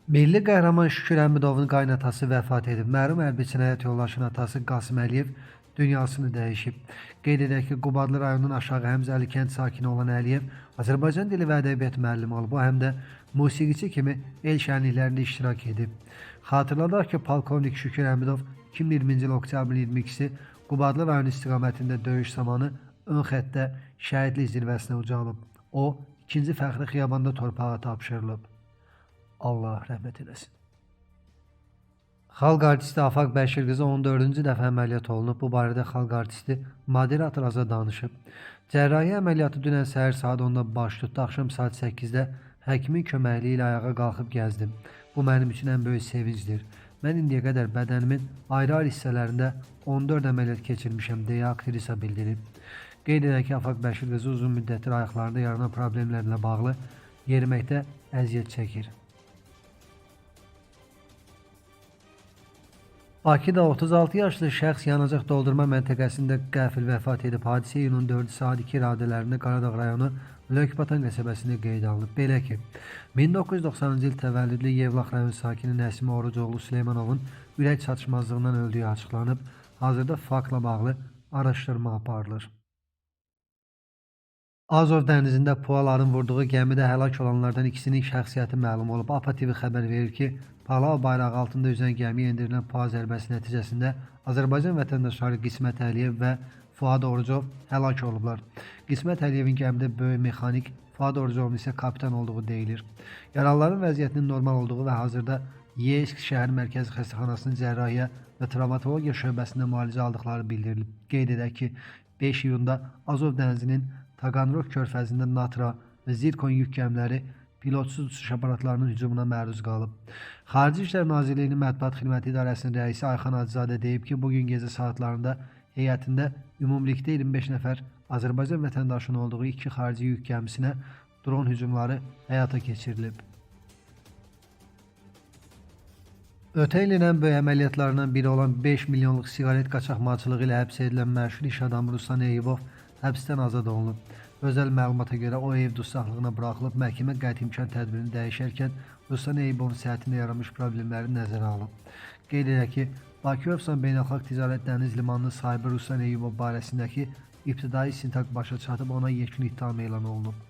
Milli qəhrəman Şükür Əmidovun qaynatası vəfat edib. Mərhum hərbiçinin həyat yoldaşının atası Qasım Əliyev dünyasını dəyişib. Qeyd edək ki, Qubadlı rayonunun Aşağı Həmzəli kənd sakini olan Əliyev Azərbaycan dili və ədəbiyyat müəllimi olub. O həm də musiqiçi kimi el şənliklərində iştirak edib. Xatırladaq ki, polkovnik Şükür Əmidov 2020-ci il oktyabrın 22-si Qubadlı rayon istiqamətində döyüş zamanı ön xəttdə şəhidlik zirvəsinə ucalıb. O, 2-ci fəxri xiyabanda torpağa tapşırılıb. Allah rəhmət eləsin. Xalq artisti Afaq Bəşir qızı 14-cü dəfə əməliyyat olunub. Bu barədə xalq artisti moderator Azad danışıb. Cərrahi əməliyyatı dünən səhər saat 10-da baş tutdu. Axşam saat 8-də həkimin köməkliyi ilə ayağa qalxıb gəzdim. Bu mənim üçün ən böyük sevincdir. Mən indiyə qədər bədənimin ayrı-ayrı hissələrində 14 əməliyyat keçirmişəm, deyə aktrisa bildirib. Qeyd edək ki, Afaq Bəşir qızı uzun müddətdir ayaqlarında yaranan problemlərlə bağlı yeriməkdə əziyyət çəkir. Bakıda 36 yaşlı şəxs yanacaq doldurma məntəqəsində qəfil vəfat edib. Hadisə iyunun 4-ü saat 2 radələrində Qaradağ rayonu Lökbatan qəsəbəsində qeydə alınıb. Belə ki, 1990-cı il təvəllüdlü Yevlax rayon sakini Nəsim Orucoğlu Süleymanovun ürək çatışmazlığından öldüyü açıqlanıb. Hazırda faktla bağlı araşdırma aparılır. Azov dənizində PUA-ların vurduğu gəmidə həlak olanlardan ikisinin şəxsiyyəti məlum olub. APA TV xəbər verir ki, Palau bayrağı altında üzən gəmiyə endirilən PUA zərbəsi nəticəsində Azərbaycan vətəndaşları Qismət Əliyev və Fuad Orucov həlak olublar. Qismət Əliyevin gəmidə böyük mexanik, Fuad Orucovun isə kapitan olduğu deyilir. Yaralıların vəziyyətinin normal olduğu və hazırda Yeysk şəhər mərkəzi xəstəxanasının cərrahiyyə və travmatologiya şöbəsində müalicə aldıqları bildirilib. Qeyd edək ki, 5 iyunda Azov dənizinin Taganrog körfəzində Natra və Zirkon yük gəmiləri pilotsuz uçuş aparatlarının hücumuna məruz qalıb. Xarici İşlər Nazirliyinin Mətbuat Xidməti İdarəsinin rəisi Ayxan Hacızadə deyib ki, bugün gecə saatlarında heyətində ümumilikdə 25 nəfər Azərbaycan vətəndaşının olduğu 2 xarici yük gəmisinə dron hücumları həyata keçirilib. Ötən ilin ən böyük əməliyyatlarından biri olan 5 milyonluq siqaret qaçaqmalçılığı ilə həbs edilən məşhur iş adamı Ruslan Eyübov həbsdən azad olunub. Özəl məlumata görə o ev dustaqlığına buraxılıb, məhkəmə qəti imkan tədbirini dəyişərkən Ruslan Eyübovun səhhətində yaranmış problemləri nəzərə alıb. Qeyd edək ki, Bakı-Özsan Beynəlxalq Ticarət Dəniz Limanının sahibi Ruslan Eyübov barəsindəki ibtidai istintaq başa çatıb, ona yekun ittiham elan olunub.